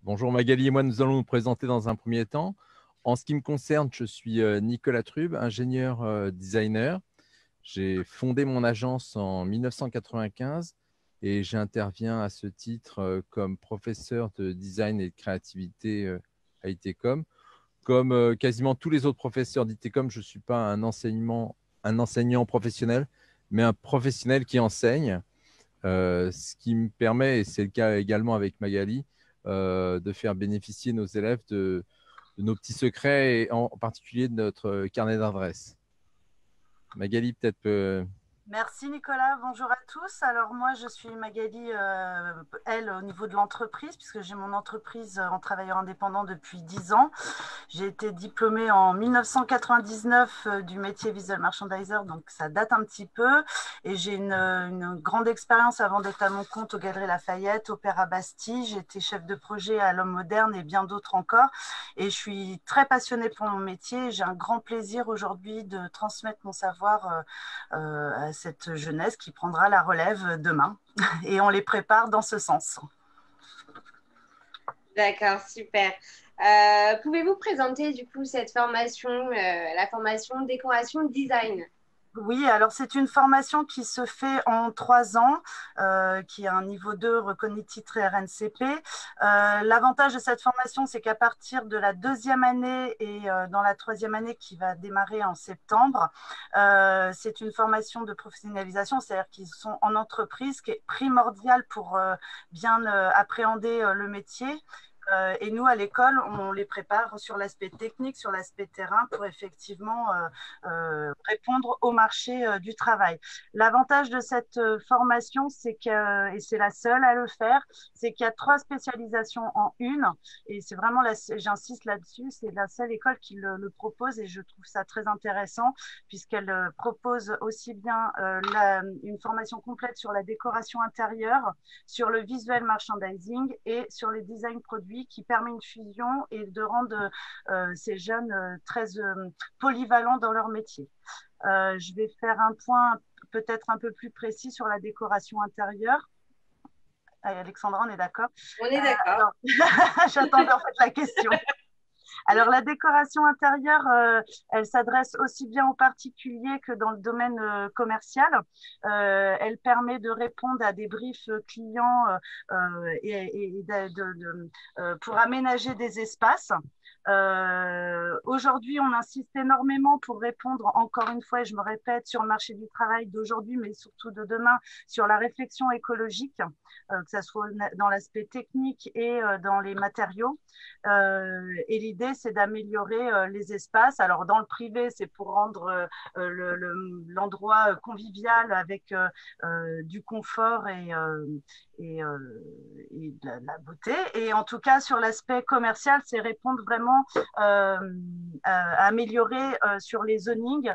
Bonjour Magali et moi, nous allons nous présenter dans un premier temps. En ce qui me concerne, je suis Nicolas Trube, ingénieur designer. J'ai fondé mon agence en 1995 et j'interviens à ce titre comme professeur de design et de créativité à ITCOM. Comme quasiment tous les autres professeurs d'ITCOM, je ne suis pas un enseignant professionnel, mais un professionnel qui enseigne. Ce qui me permet, et c'est le cas également avec Magali, de faire bénéficier nos élèves de nos petits secrets et en particulier de notre carnet d'adresses. Magali, peut-être. Merci Nicolas, bonjour à tous. Alors moi je suis Magali, elle au niveau de l'entreprise, puisque j'ai mon entreprise en travailleur indépendant depuis 10 ans. J'ai été diplômée en 1999 du métier visual merchandiser, donc ça date un petit peu. Et j'ai une grande expérience avant d'être à mon compte aux Galeries Lafayette, Opéra Bastille. J'ai été chef de projet à l'Homme Moderne et bien d'autres encore. Et je suis très passionnée pour mon métier. J'ai un grand plaisir aujourd'hui de transmettre mon savoir à cette jeunesse qui prendra la relève demain. Et on les prépare dans ce sens. D'accord, super. Pouvez-vous présenter du coup cette formation, la formation décoration design? Oui, alors c'est une formation qui se fait en 3 ans, qui a un niveau 2 reconnu titré RNCP. L'avantage de cette formation, c'est qu'à partir de la 2e année et dans la 3e année qui va démarrer en septembre, c'est une formation de professionnalisation, c'est-à-dire qu'ils sont en entreprise, ce qui est primordial pour bien appréhender le métier. Et nous, à l'école, on les prépare sur l'aspect technique, sur l'aspect terrain, pour effectivement répondre au marché du travail. L'avantage de cette formation, c'est que, et c'est la seule à le faire, c'est qu'il y a 3 spécialisations en une, et c'est vraiment, j'insiste là-dessus, c'est la seule école qui le propose, et je trouve ça très intéressant, puisqu'elle propose aussi bien une formation complète sur la décoration intérieure, sur le visual merchandising et sur les design produits, qui permet une fusion et de rendre ces jeunes très polyvalents dans leur métier. Je vais faire un point peut-être un peu plus précis sur la décoration intérieure. Alexandra, on est d'accord? On est d'accord. J'attendais en fait la question. Alors, la décoration intérieure, elle s'adresse aussi bien aux particuliers que dans le domaine commercial. Elle permet de répondre à des briefs clients pour aménager des espaces. Aujourd'hui, on insiste énormément pour répondre, encore une fois, et je me répète, sur le marché du travail d'aujourd'hui, mais surtout de demain, sur la réflexion écologique, que ce soit dans l'aspect technique et dans les matériaux. Et l'idée, c'est d'améliorer les espaces. Alors, dans le privé, c'est pour rendre l'endroit convivial avec du confort et de la beauté. Et en tout cas, sur l'aspect commercial, c'est répondre vraiment à améliorer sur les zonings,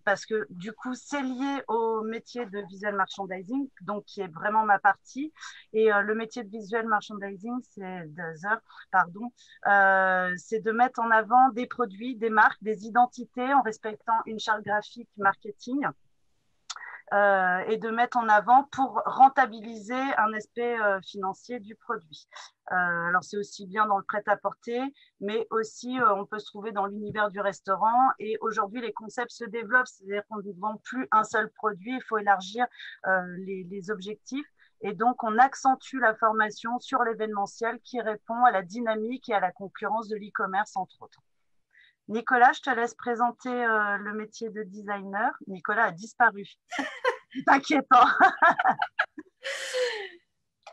parce que du coup, c'est lié au métier de visual merchandising, donc qui est vraiment ma partie. Et le métier de visual merchandising, c'est de mettre en avant des produits, des marques, des identités en respectant une charte graphique marketing. Et de mettre en avant pour rentabiliser un aspect financier du produit. Alors, c'est aussi bien dans le prêt-à-porter, mais aussi on peut se trouver dans l'univers du restaurant. Et aujourd'hui, les concepts se développent, c'est-à-dire qu'on ne vend plus un seul produit, il faut élargir les objectifs. Et donc, on accentue la formation sur l'événementiel qui répond à la dynamique et à la concurrence de l'e-commerce, entre autres. Nicolas, je te laisse présenter le métier de designer. Nicolas a disparu. C'est inquiétant.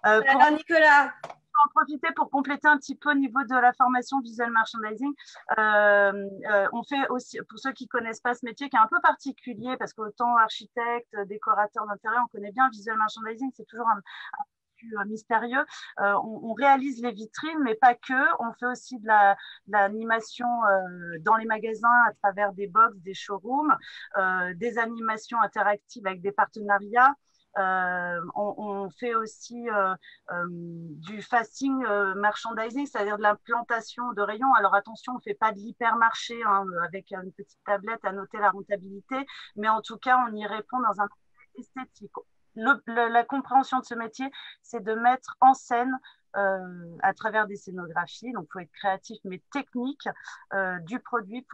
Alors, Nicolas, en profiter pour compléter un petit peu au niveau de la formation visual merchandising. On fait aussi, pour ceux qui ne connaissent pas ce métier, qui est un peu particulier, parce qu'autant architecte, décorateur d'intérieur, on connaît bien visual merchandising, c'est toujours un peu mystérieux. On réalise les vitrines, mais pas que. On fait aussi de l'animation dans les magasins à travers des box, des showrooms, des animations interactives avec des partenariats. On fait aussi du fasting merchandising, c'est-à-dire de l'implantation de rayons. Alors attention, on ne fait pas de l'hypermarché avec une petite tablette à noter la rentabilité, mais en tout cas, on y répond dans un esthétique. La compréhension de ce métier, c'est de mettre en scène à travers des scénographies. Donc, il faut être créatif, mais technique du produit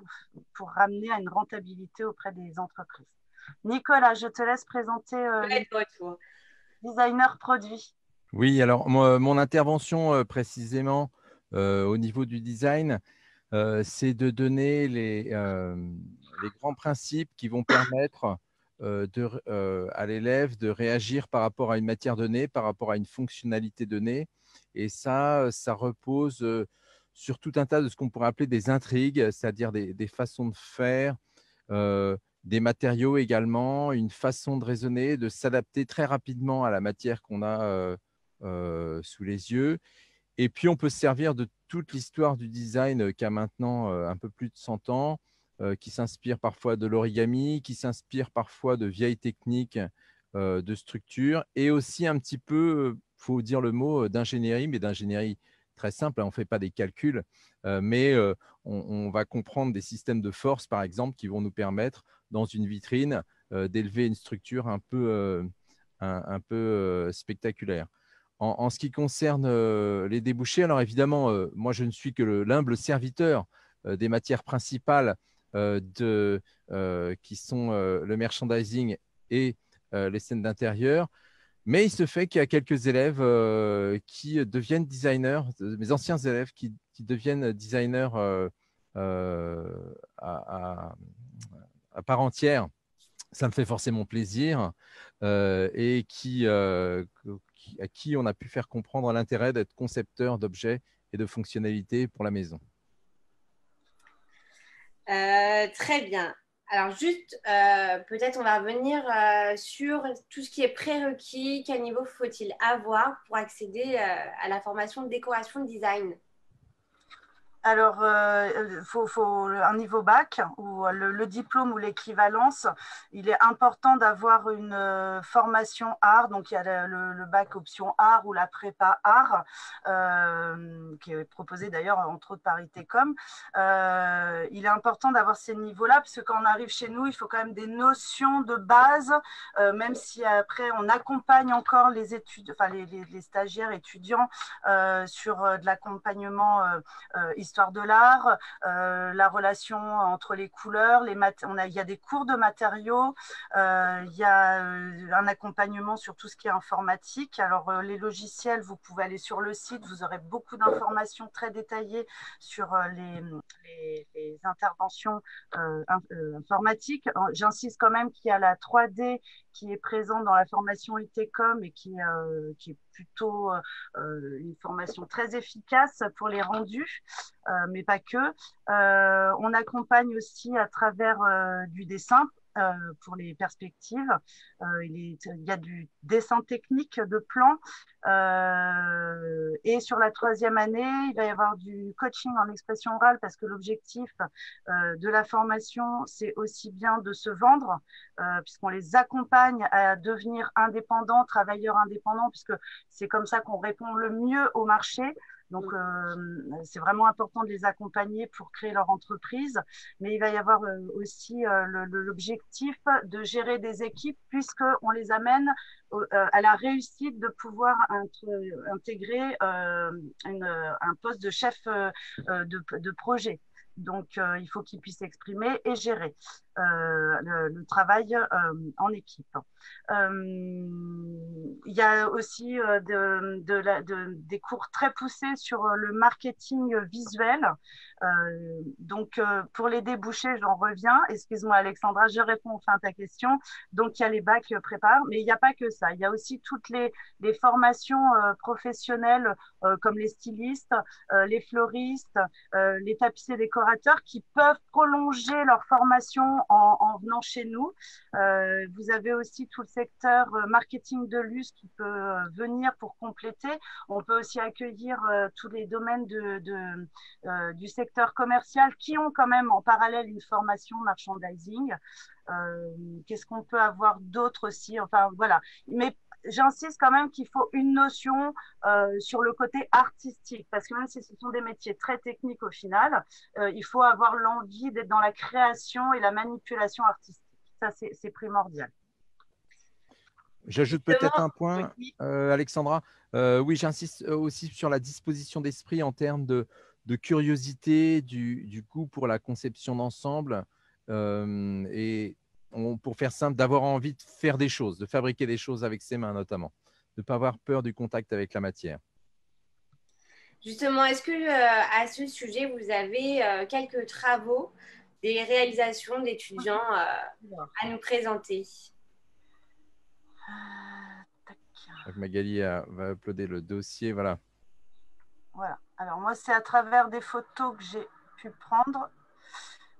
pour ramener à une rentabilité auprès des entreprises. Nicolas, je te laisse présenter retour. Designer produit. Oui, alors mon intervention précisément au niveau du design, c'est de donner les grands principes qui vont permettre à l'élève de réagir par rapport à une matière donnée, par rapport à une fonctionnalité donnée. Et ça repose sur tout un tas de ce qu'on pourrait appeler des intrigues, c'est-à-dire des façons de faire, des matériaux également, une façon de raisonner, de s'adapter très rapidement à la matière qu'on a sous les yeux. Et puis, on peut se servir de toute l'histoire du design qui a maintenant un peu plus de 100 ans, qui s'inspire parfois de l'origami, qui s'inspire parfois de vieilles techniques de structure, et aussi un petit peu, il faut dire le mot, d'ingénierie, mais d'ingénierie très simple. On ne fait pas des calculs, mais on va comprendre des systèmes de force, par exemple, qui vont nous permettre, dans une vitrine, d'élever une structure un peu spectaculaire. En ce qui concerne les débouchés, alors évidemment, moi, je ne suis que l'humble serviteur des matières principales qui sont le merchandising et les scènes d'intérieur. Mais il se fait qu'il y a quelques élèves qui deviennent designers, mes anciens élèves qui deviennent designers à part entière. Ça me fait forcément plaisir et à qui on a pu faire comprendre l'intérêt d'être concepteur d'objets et de fonctionnalités pour la maison. Très bien. Alors juste, peut-être on va revenir sur tout ce qui est prérequis, quel niveau faut-il avoir pour accéder à la formation de décoration de design? Alors, faut un niveau bac ou le diplôme ou l'équivalence. Il est important d'avoir une formation art. Donc, il y a le bac option art ou la prépa art, qui est proposé d'ailleurs entre autres par ITECOM. Il est important d'avoir ces niveaux-là, parce que quand on arrive chez nous, il faut quand même des notions de base, même si après on accompagne encore les études, enfin les stagiaires étudiants sur de l'accompagnement histoire de l'art, la relation entre les couleurs, il y a des cours de matériaux, il y a un accompagnement sur tout ce qui est informatique. Alors, les logiciels, vous pouvez aller sur le site, vous aurez beaucoup d'informations très détaillées sur les interventions informatiques. J'insiste quand même qu'il y a la 3D qui est présente dans la formation ITECOM et qui est plutôt une formation très efficace pour les rendus, mais pas que. On accompagne aussi à travers du dessin pour les perspectives. Il y a du dessin technique de plan. Et sur la 3e année, il va y avoir du coaching en expression orale, parce que l'objectif de la formation, c'est aussi bien de se vendre, puisqu'on les accompagne à devenir indépendants, travailleurs indépendants, puisque c'est comme ça qu'on répond le mieux au marché. Donc, c'est vraiment important de les accompagner pour créer leur entreprise. Mais il va y avoir aussi l'objectif de gérer des équipes, puisqu'on les amène à la réussite de pouvoir intégrer un poste de chef de projet. Donc, il faut qu'ils puissent exprimer et gérer le travail en équipe. Il y a aussi des cours très poussés sur le marketing visuel. Donc, pour les débouchés, j'en reviens. Excuse-moi, Alexandra, je réponds enfin à ta question. Donc, il y a les bacs préparent, mais il n'y a pas que ça. Il y a aussi toutes les formations professionnelles comme les stylistes, les fleuristes, les tapissiers décorateurs qui peuvent prolonger leur formation en venant chez nous. Vous avez aussi tout le secteur marketing de luxe qui peut venir pour compléter. On peut aussi accueillir tous les domaines du secteur commercial qui ont quand même en parallèle une formation merchandising. Qu'est-ce qu'on peut avoir d'autre aussi? Enfin, voilà. Mais j'insiste quand même qu'il faut une notion sur le côté artistique, parce que même si ce sont des métiers très techniques au final, il faut avoir l'envie d'être dans la création et la manipulation artistique. Ça, c'est primordial. J'ajoute peut-être un point, Alexandra. Oui, j'insiste aussi sur la disposition d'esprit en termes de curiosité, du goût pour la conception d'ensemble et pour faire simple, d'avoir envie de faire des choses, de fabriquer des choses avec ses mains notamment, de ne pas avoir peur du contact avec la matière. Justement, est-ce que à ce sujet, vous avez quelques travaux, des réalisations d'étudiants à nous présenter? Je crois que Magali va uploader le dossier. Voilà. Voilà. Alors moi, c'est à travers des photos que j'ai pu prendre.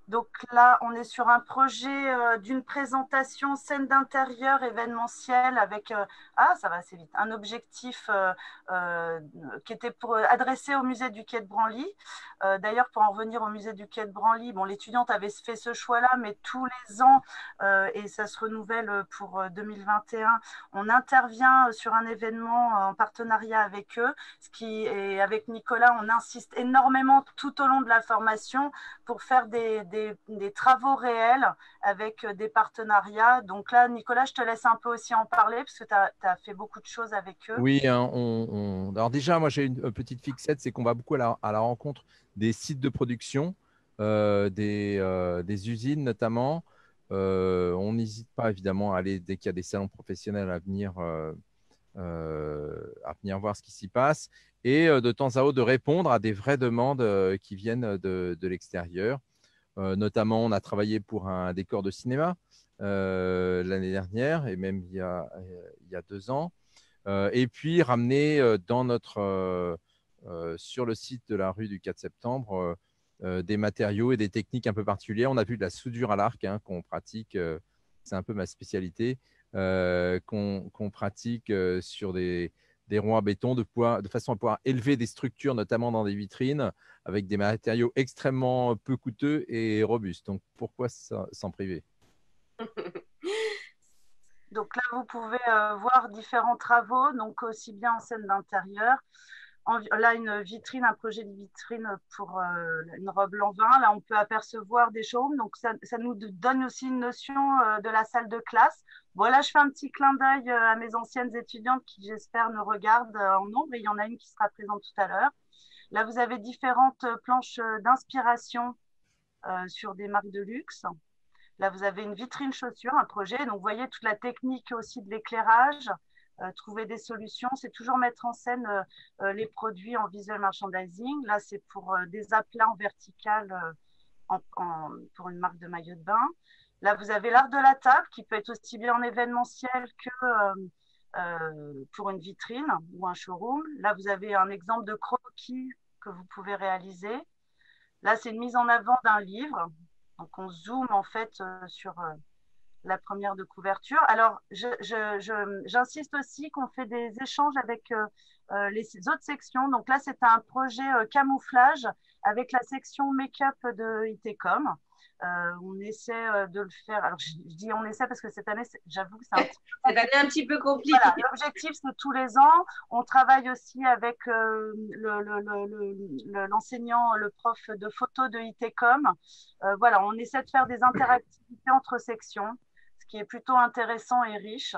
Donc là, on est sur un projet d'une présentation scène d'intérieur événementielle avec, ça va assez vite, un objectif qui était adressé au musée du Quai de Branly. D'ailleurs, pour en revenir au musée du Quai de Branly, bon, l'étudiante avait fait ce choix-là, mais tous les ans, et ça se renouvelle pour 2021, on intervient sur un événement en partenariat avec eux, et avec Nicolas, on insiste énormément tout au long de la formation pour faire des travaux réels avec des partenariats. Donc là, Nicolas, je te laisse un peu aussi en parler parce que tu as fait beaucoup de choses avec eux. Oui, hein, alors déjà, moi j'ai une petite fixette, c'est qu'on va beaucoup à la rencontre des sites de production, des usines notamment. On n'hésite pas évidemment à aller, dès qu'il y a des salons professionnels, à venir voir ce qui s'y passe et de temps à autre de répondre à des vraies demandes qui viennent de l'extérieur. Notamment, on a travaillé pour un décor de cinéma l'année dernière et même il y a 2 ans. Et puis, ramener sur le site de la rue du 4 septembre des matériaux et des techniques un peu particulières. On a vu de la soudure à l'arc qu'on pratique, c'est un peu ma spécialité, qu'on pratique sur des ronds à béton de façon à pouvoir élever des structures, notamment dans des vitrines, avec des matériaux extrêmement peu coûteux et robustes. Donc, pourquoi s'en priver? Donc là, vous pouvez voir différents travaux, donc aussi bien en scène d'intérieur. Là, une vitrine, un projet de vitrine pour une robe Lanvin. Là, on peut apercevoir des showrooms. Donc, ça nous donne aussi une notion de la salle de classe. Voilà, je fais un petit clin d'œil à mes anciennes étudiantes qui, j'espère, nous regardent en nombre. Et il y en a une qui sera présente tout à l'heure. Là, vous avez différentes planches d'inspiration sur des marques de luxe. Là, vous avez une vitrine chaussure, un projet. Donc, vous voyez toute la technique aussi de l'éclairage. Trouver des solutions, c'est toujours mettre en scène les produits en visual merchandising. Là, c'est pour des aplats en vertical pour une marque de maillot de bain. Là, vous avez l'art de la table qui peut être aussi bien en événementiel que pour une vitrine ou un showroom. Là, vous avez un exemple de croquis que vous pouvez réaliser. Là, c'est une mise en avant d'un livre. Donc, on zoome en fait sur la première de couverture. Alors, j'insiste aussi qu'on fait des échanges avec les autres sections. Donc là, c'est un projet camouflage avec la section make-up de ITCOM. On essaie de le faire. Alors, je dis on essaie parce que cette année, j'avoue que c'est un petit peu compliqué. Voilà, l'objectif, c'est tous les ans. On travaille aussi avec l'enseignant, le prof de photo de ITCOM. Voilà, on essaie de faire des interactivités entre sections, ce qui est plutôt intéressant et riche,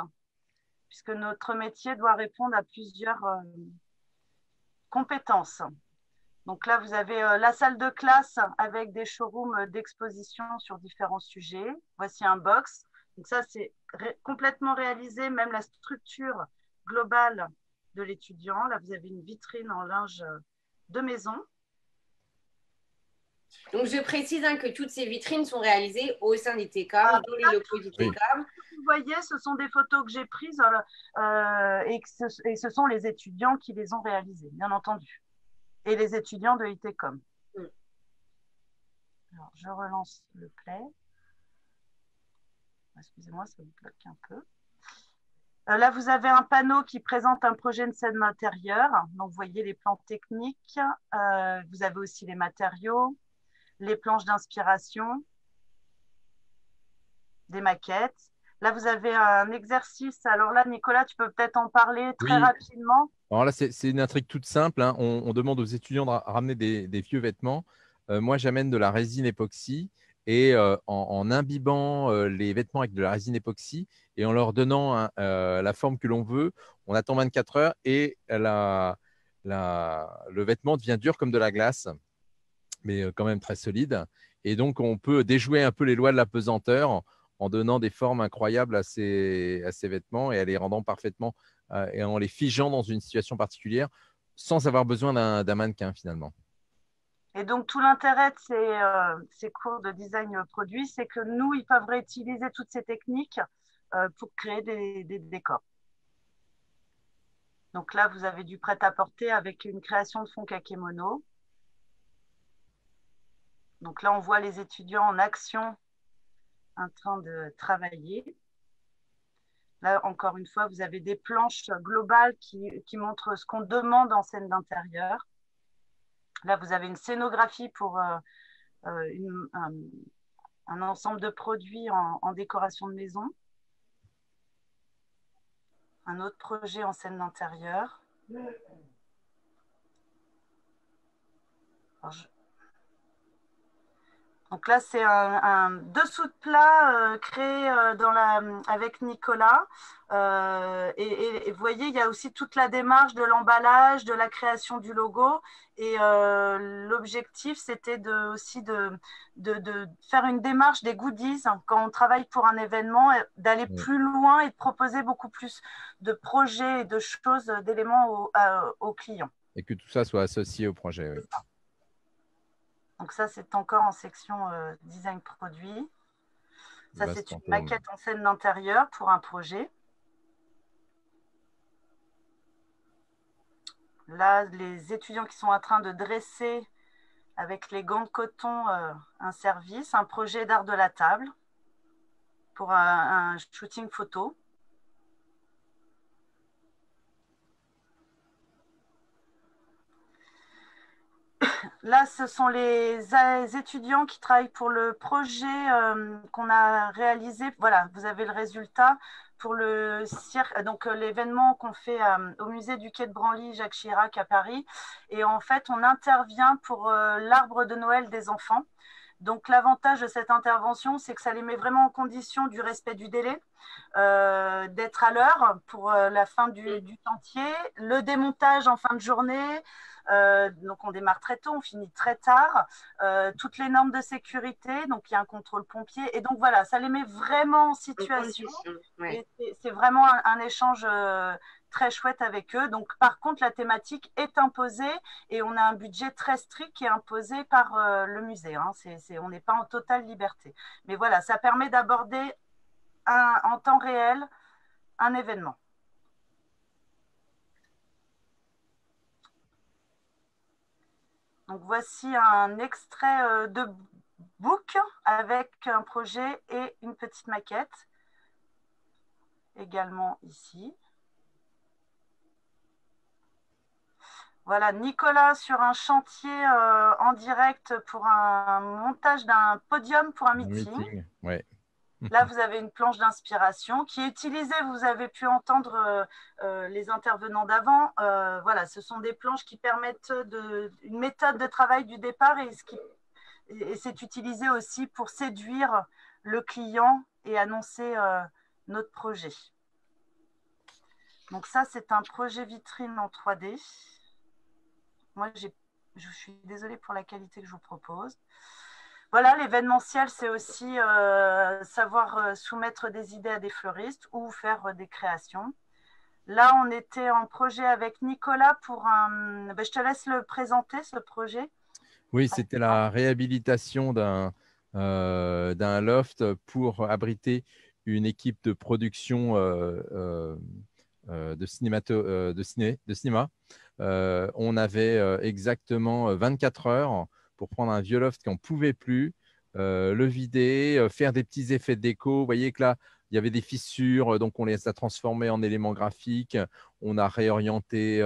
puisque notre métier doit répondre à plusieurs compétences. Donc là, vous avez la salle de classe avec des showrooms d'exposition sur différents sujets. Voici un box. Donc ça, c'est complètement réalisé, même la structure globale de l'étudiant. Là, vous avez une vitrine en linge de maison. Donc, je précise que toutes ces vitrines sont réalisées au sein d'ITCOM, dans les locaux d'ITCOM. Vous voyez, ce sont des photos que j'ai prises et ce sont les étudiants qui les ont réalisées, bien entendu. Et les étudiants de ITCOM. Alors, je relance le play. Excusez-moi, ça vous bloque un peu. Là, vous avez un panneau qui présente un projet de scène intérieure. Donc, vous voyez les plans techniques. Vous avez aussi les matériaux, les planches d'inspiration, des maquettes. Là, vous avez un exercice. Alors là, Nicolas, tu peux peut-être en parler très rapidement. Alors là, c'est une intrigue toute simple. On demande aux étudiants de ramener des vieux vêtements. Moi, j'amène de la résine époxy et en imbibant les vêtements avec de la résine époxy et en leur donnant la forme que l'on veut, on attend 24 heures et le vêtement devient dur comme de la glace, mais quand même très solide. Et donc, on peut déjouer un peu les lois de la pesanteur en donnant des formes incroyables à ces vêtements et en les rendant parfaitement et en les figeant dans une situation particulière sans avoir besoin d'un mannequin finalement. Et donc, tout l'intérêt de ces cours de design produit, c'est que nous, ils peuvent réutiliser toutes ces techniques pour créer des décors. Donc là, vous avez du prêt-à-porter avec une création de fond kakémono. Donc là, on voit les étudiants en action en train de travailler. Là, encore une fois, vous avez des planches globales qui montrent ce qu'on demande en scène d'intérieur. Là, vous avez une scénographie pour un ensemble de produits en décoration de maison. Un autre projet en scène d'intérieur. Donc là, c'est un dessous de plat créé avec Nicolas. Et vous voyez, il y a aussi toute la démarche de l'emballage, de la création du logo. Et l'objectif, c'était aussi de faire une démarche des goodies quand on travaille pour un événement, d'aller plus loin et de proposer beaucoup plus de projets et de choses, d'éléments aux clients. Et que tout ça soit associé au projet, oui. Donc ça, c'est encore en section design produit. Ça, c'est une maquette en scène d'intérieur pour un projet. Là, les étudiants qui sont en train de dresser avec les gants de coton un service, un projet d'art de la table pour un shooting photo. Là, ce sont les étudiants qui travaillent pour le projet qu'on a réalisé. Voilà, vous avez le résultat pour le cirque, donc l'événement qu'on fait au musée du Quai de Branly, Jacques Chirac à Paris. Et en fait, on intervient pour l'arbre de Noël des enfants. Donc, l'avantage de cette intervention, c'est que ça les met vraiment en condition du respect du délai, d'être à l'heure pour la fin du chantier, le démontage en fin de journée. Donc, on démarre très tôt, on finit très tard. Toutes les normes de sécurité, donc il y a un contrôle pompier. Et donc, voilà, ça les met vraiment en situation. Ouais. C'est vraiment un échange très chouette avec eux. Donc, par contre, la thématique est imposée et on a un budget très strict qui est imposé par le musée. Hein. On n'est pas en totale liberté. Mais voilà, ça permet d'aborder en temps réel un événement. Donc, voici un extrait de book avec un projet et une petite maquette. Également ici. Voilà, Nicolas sur un chantier en direct pour un montage d'un podium pour un meeting. Ouais. Là, vous avez une planche d'inspiration qui est utilisée, vous avez pu entendre les intervenants d'avant. Voilà, ce sont des planches qui permettent une méthode de travail du départ et c'est utilisé aussi pour séduire le client et annoncer notre projet. Donc ça, c'est un projet vitrine en 3D. Moi, je suis désolée pour la qualité que je vous propose. Voilà, l'événementiel, c'est aussi savoir soumettre des idées à des fleuristes ou faire des créations. Là, on était en projet avec Nicolas pour un… je te laisse le présenter, ce projet. Oui, c'était la réhabilitation d'un loft pour abriter une équipe de production de cinéma. On avait exactement 24 heures pour prendre un vieux loft qu'on ne pouvait plus, le vider, faire des petits effets de déco. Vous voyez que là, il y avait des fissures, donc on les a transformés en éléments graphiques. On a réorienté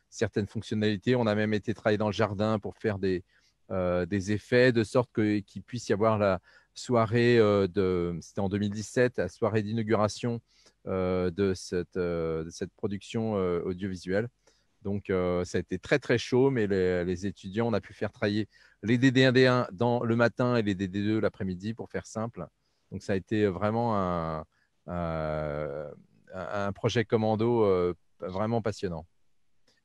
certaines fonctionnalités. On a même été travailler dans le jardin pour faire des effets, de sorte qu'il puisse y avoir la soirée c'était en 2017, la soirée d'inauguration de cette production audiovisuelle. Donc, ça a été très, très chaud, mais les étudiants, on a pu faire travailler les DD1, D1 le matin et les DD2 l'après-midi, pour faire simple. Donc, ça a été vraiment un projet commando vraiment passionnant.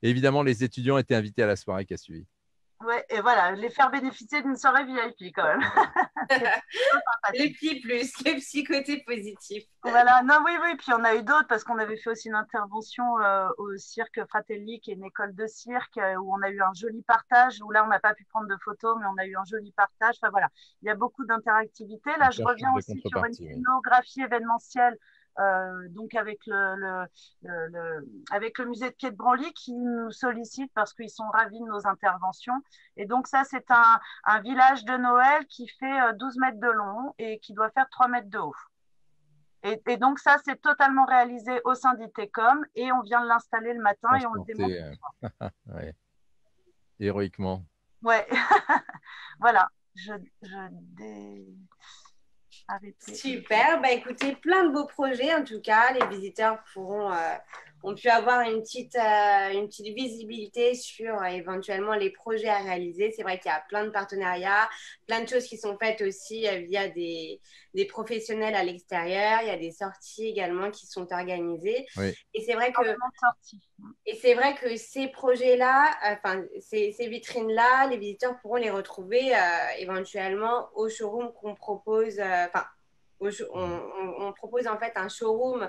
Et évidemment, les étudiants étaient invités à la soirée qui a suivi. Ouais, et voilà, les faire bénéficier d'une soirée VIP quand même. Le petit plus, le petit côté positif. Voilà, non, oui, oui, puis on a eu d'autres parce qu'on avait fait aussi une intervention au cirque Fratelli, qui est une école de cirque, où on a eu un joli partage, où là on n'a pas pu prendre de photos, mais on a eu un joli partage. Enfin voilà, il y a beaucoup d'interactivité. Là, je reviens aussi sur une scénographie événementielle, donc avec avec le musée de Quai de Branly qui nous sollicite parce qu'ils sont ravis de nos interventions. Et donc ça, c'est un village de Noël qui fait 12 mètres de long et qui doit faire 3 mètres de haut. Et donc ça, c'est totalement réalisé au sein d'ITECOM et on vient de l'installer le matin et on le démonte le soir. Ouais. Héroïquement. Ouais, voilà. Super, bah écoutez, plein de beaux projets en tout cas. Les visiteurs ont pu avoir une petite visibilité sur éventuellement les projets à réaliser. C'est vrai qu'il y a plein de partenariats, plein de choses qui sont faites aussi via des professionnels à l'extérieur. Il y a des sorties également qui sont organisées. Oui. Et c'est vrai que ces projets-là, enfin ces vitrines-là, les visiteurs pourront les retrouver éventuellement au showroom qu'on propose. On propose en fait un showroom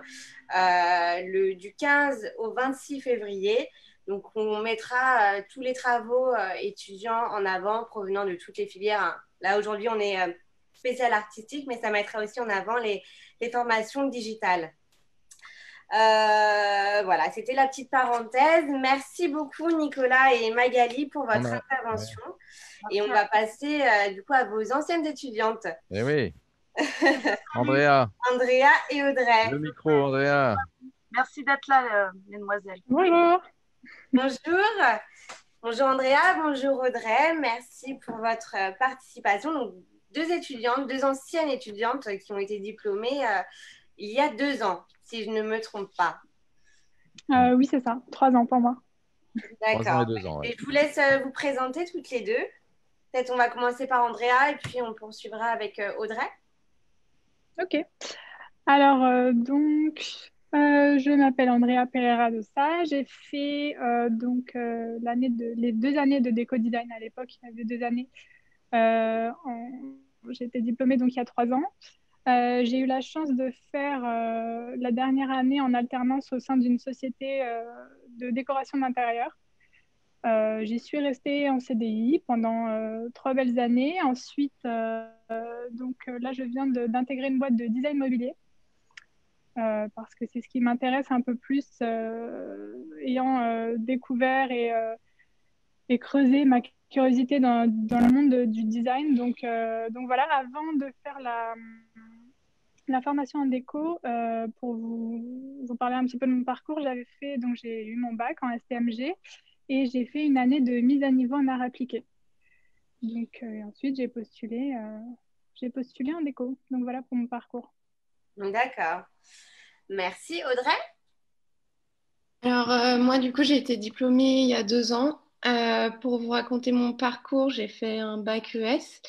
du 15 au 26 février. Donc, on mettra tous les travaux étudiants en avant provenant de toutes les filières. Là, aujourd'hui, on est spécial artistique, mais ça mettra aussi en avant les formations digitales. Voilà, c'était la petite parenthèse. Merci beaucoup, Nicolas et Magali, pour votre intervention. Ouais. Et on va passer du coup à vos anciennes étudiantes. Eh oui. Andrea et Audrey. Le micro, Andrea. Merci d'être là, mesdemoiselles. Bonjour. Bonjour Andrea, bonjour Audrey. Merci pour votre participation. Donc, deux anciennes étudiantes qui ont été diplômées il y a 2 ans, si je ne me trompe pas. Oui, c'est ça. 3 ans pour moi. D'accord. 3 ans et 2 ans. Ouais. Et je vous laisse vous présenter toutes les deux. Peut-être on va commencer par Andrea et puis on poursuivra avec Audrey. Ok. Alors, je m'appelle Andrea Pereira de Sa. J'ai fait les 2 années de déco design à l'époque. Il y avait 2 années. J'ai été diplômée donc il y a 3 ans. J'ai eu la chance de faire la dernière année en alternance au sein d'une société de décoration d'intérieur. J'y suis restée en CDI pendant 3 belles années. Ensuite, là, je viens d'intégrer une boîte de design mobilier parce que c'est ce qui m'intéresse un peu plus, ayant découvert et creusé ma curiosité dans le monde du design. Donc voilà, avant de faire la formation en déco, pour vous parler un petit peu de mon parcours, j'ai eu mon bac en STMG. Et j'ai fait une année de mise à niveau en art appliqué. Donc, ensuite, j'ai postulé en déco. Donc, voilà pour mon parcours. D'accord. Merci. Audrey ? Alors, moi, du coup, j'ai été diplômée il y a 2 ans. Pour vous raconter mon parcours, j'ai fait un bac ES.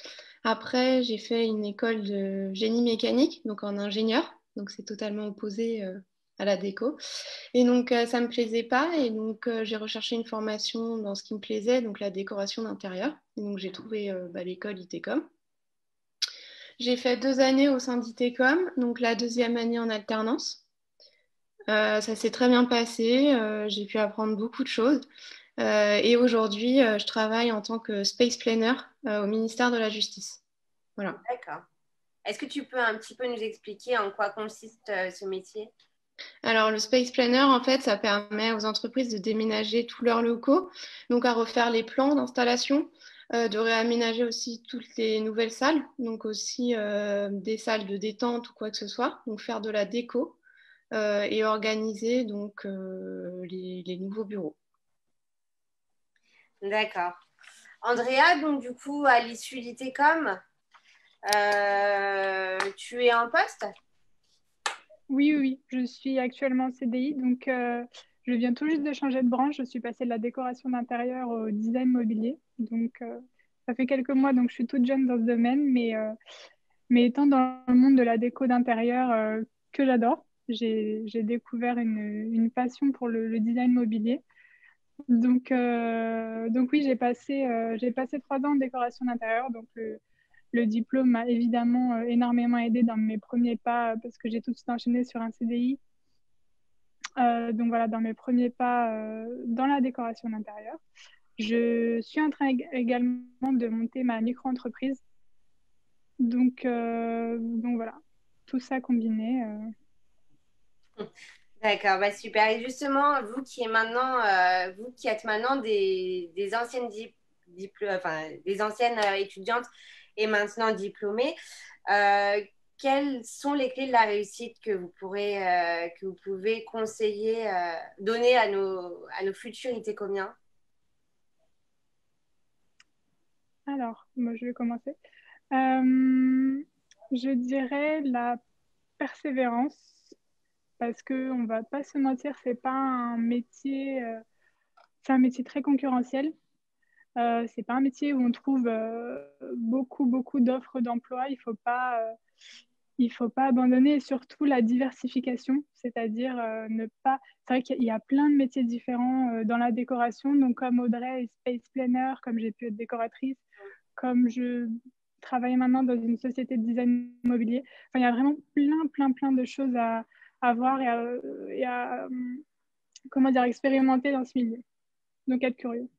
Après, j'ai fait une école de génie mécanique, donc en ingénieur. Donc, c'est totalement opposé à la déco. Et donc, ça ne me plaisait pas. Et donc, j'ai recherché une formation dans ce qui me plaisait, donc la décoration d'intérieur. Et donc, j'ai trouvé l'école ITECOM. J'ai fait 2 années au sein d'ITECOM, donc la 2e année en alternance. Ça s'est très bien passé. J'ai pu apprendre beaucoup de choses. Et aujourd'hui, je travaille en tant que space planner au ministère de la Justice. Voilà. D'accord. Est-ce que tu peux un petit peu nous expliquer en quoi consiste ce métier ? Alors, le Space Planner, en fait, ça permet aux entreprises de déménager tous leurs locaux, donc à refaire les plans d'installation, de réaménager aussi toutes les nouvelles salles, donc aussi des salles de détente ou quoi que ce soit, donc faire de la déco et organiser donc les nouveaux bureaux. D'accord. Andrea, donc du coup, à l'issue d'ITECOM, tu es en poste ? Oui, je suis actuellement en CDI, donc Je viens tout juste de changer de branche. Je suis passée de la décoration d'intérieur au design mobilier. Donc, ça fait quelques mois, donc je suis toute jeune dans ce domaine. Mais étant dans le monde de la déco d'intérieur que j'adore, j'ai découvert une passion pour le design mobilier. Donc oui, j'ai passé 3 ans en décoration d'intérieur. Donc, le diplôme m'a évidemment énormément aidé dans mes premiers pas parce que j'ai tout de suite enchaîné sur un CDI. Donc voilà, dans mes premiers pas dans la décoration d'intérieur. Je suis en train également de monter ma micro-entreprise. Donc voilà, tout ça combiné. D'accord, bah super. Et justement, vous qui êtes maintenant des anciennes des anciennes étudiantes et maintenant diplômées, euh, quelles sont les clés de la réussite que vous pouvez conseiller, donner à nos futurs itécomiens? Alors, moi, je vais commencer. Je dirais la persévérance, parce que on va pas se mentir, c'est un métier très concurrentiel. C'est pas un métier où on trouve beaucoup d'offres d'emploi. Il faut pas abandonner et surtout la diversification, c'est-à-dire ne pas. C'est vrai qu'il y a plein de métiers différents dans la décoration. Donc comme Audrey est space planner, comme j'ai pu être décoratrice, comme je travaille maintenant dans une société de design immobilier. Enfin, il y a vraiment plein de choses à voir comment dire, expérimenter dans ce milieu. Donc être curieux.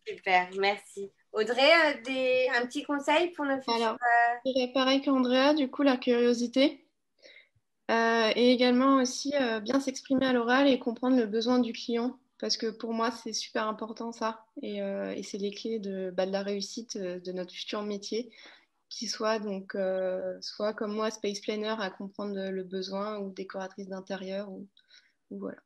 Super, merci. Audrey, un petit conseil pour nos futurs. Alors, je dirais pareil qu'Andrea, du coup, la curiosité. Et également aussi bien s'exprimer à l'oral et comprendre le besoin du client. Parce que pour moi, c'est super important ça. Et c'est les clés de la réussite de notre futur métier, qui soit donc soit comme moi, space planner, à comprendre le besoin, ou décoratrice d'intérieur, ou voilà.